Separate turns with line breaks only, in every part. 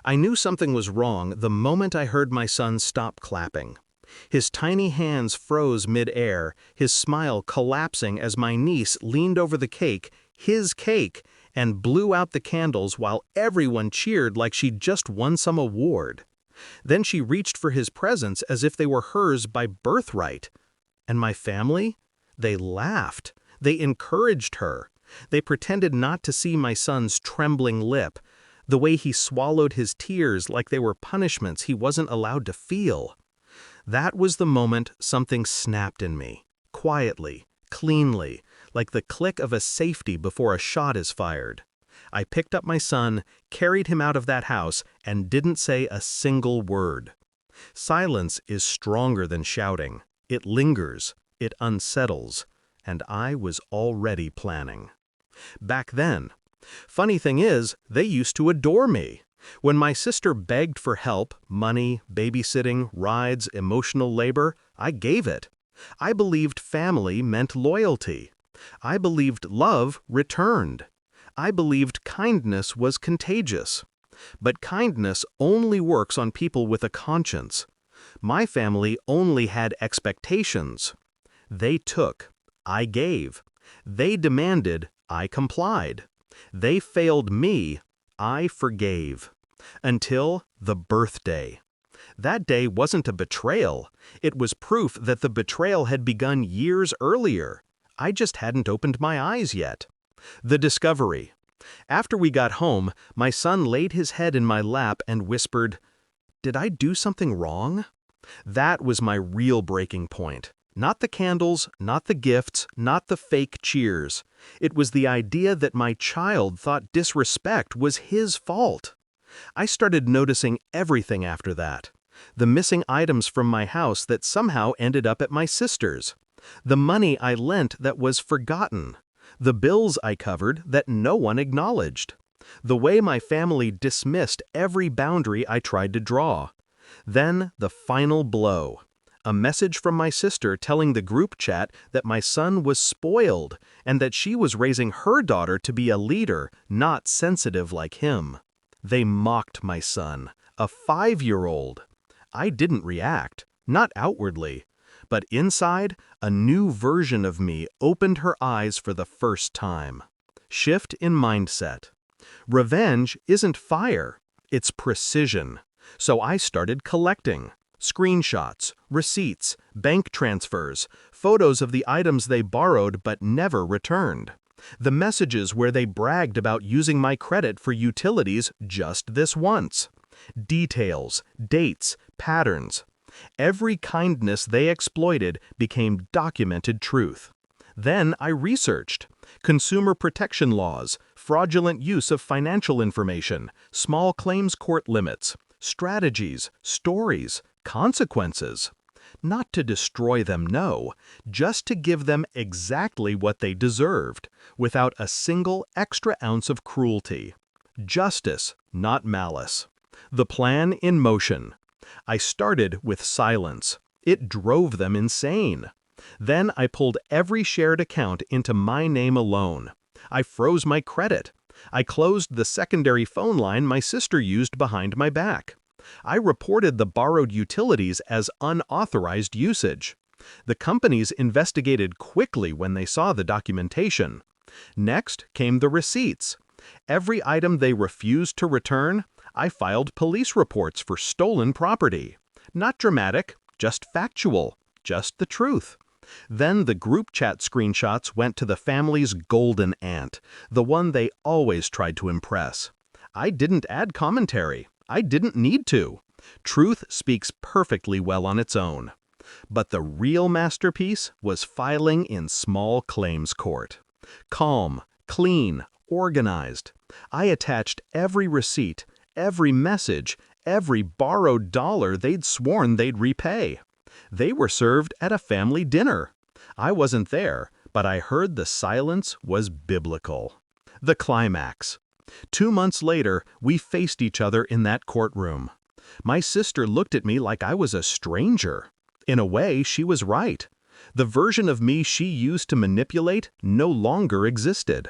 I knew something was wrong the moment I heard my son stop clapping. His tiny hands froze mid-air, his smile collapsing as my niece leaned over the cake, his cake, and blew out the candles while everyone cheered like she'd just won some award. Then she reached for his presents as if they were hers by birthright. And my family? They laughed. They encouraged her. They pretended not to see my son's trembling lip, the way he swallowed his tears like they were punishments he wasn't allowed to feel. That was the moment something snapped in me, quietly, cleanly, like the click of a safety before a shot is fired. I picked up my son, carried him out of that house, and didn't say a single word. Silence is stronger than shouting. It lingers, it unsettles, and I was already planning. Back then, funny thing is, they used to adore me. When my sister begged for help, money, babysitting, rides, emotional labor, I gave it. I believed family meant loyalty. I believed love returned. I believed kindness was contagious. But kindness only works on people with a conscience. My family only had expectations. They took, I gave. They demanded, I complied. They failed me, I forgave. Until the birthday. That day wasn't a betrayal. It was proof that the betrayal had begun years earlier. I just hadn't opened my eyes yet. The discovery. After we got home, my son laid his head in my lap and whispered, "Did I do something wrong?" That was my real breaking point. Not the candles, not the gifts, not the fake cheers. It was the idea that my child thought disrespect was his fault. I started noticing everything after that. The missing items from my house that somehow ended up at my sister's. The money I lent that was forgotten. The bills I covered that no one acknowledged. The way my family dismissed every boundary I tried to draw. Then the final blow. A message from my sister telling the group chat that my son was spoiled and that she was raising her daughter to be a leader, not sensitive like him. They mocked my son, a 5-year-old. I didn't react, not outwardly, but inside, a new version of me opened her eyes for the first time. Shift in mindset. Revenge isn't fire, it's precision. So I started collecting. Screenshots, receipts, bank transfers, photos of the items they borrowed but never returned. The messages where they bragged about using my credit for utilities just this once. Details, dates, patterns. Every kindness they exploited became documented truth. Then I researched. Consumer protection laws, fraudulent use of financial information, small claims court limits, strategies, stories, consequences. Not to destroy them, no, just to give them exactly what they deserved, without a single extra ounce of cruelty. Justice, not malice. The plan in motion. I started with silence. It drove them insane. Then I pulled every shared account into my name alone. I froze my credit. I closed the secondary phone line my sister used behind my back. I reported the borrowed utilities as unauthorized usage. The companies investigated quickly when they saw the documentation. Next came the receipts. Every item they refused to return, I filed police reports for stolen property. Not dramatic, just factual, just the truth. Then the group chat screenshots went to the family's golden aunt, the one they always tried to impress. I didn't add commentary. I didn't need to. Truth speaks perfectly well on its own. But the real masterpiece was filing in small claims court. Calm, clean, organized. I attached every receipt, every message, every borrowed dollar they'd sworn they'd repay. They were served at a family dinner. I wasn't there, but I heard the silence was biblical. The climax. 2 months later, we faced each other in that courtroom. My sister looked at me like I was a stranger. In a way, she was right. The version of me she used to manipulate no longer existed.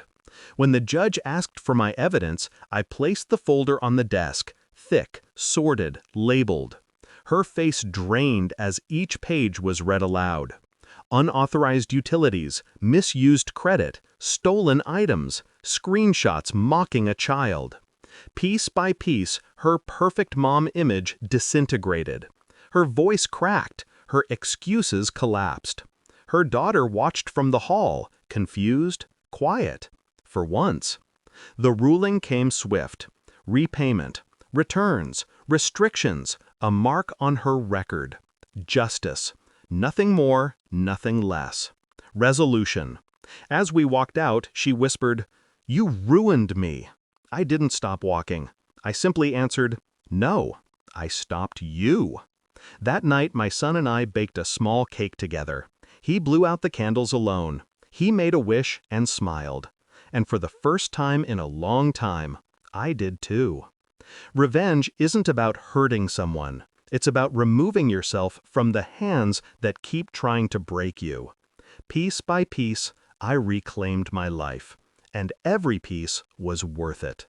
When the judge asked for my evidence, I placed the folder on the desk, thick, sorted, labeled. Her face drained as each page was read aloud. Unauthorized utilities, misused credit, stolen items, screenshots mocking a child. Piece by piece, her perfect mom image disintegrated. Her voice cracked, her excuses collapsed. Her daughter watched from the hall, confused, quiet, for once. The ruling came swift. Repayment, returns, restrictions, a mark on her record. Justice. Nothing more, nothing less. Resolution. As we walked out, she whispered, "You ruined me." I didn't stop walking. I simply answered, "No, I stopped you." That night, my son and I baked a small cake together. He blew out the candles alone. He made a wish and smiled. And for the first time in a long time, I did too. Revenge isn't about hurting someone. It's about removing yourself from the hands that keep trying to break you. Piece by piece, I reclaimed my life. And every piece was worth it.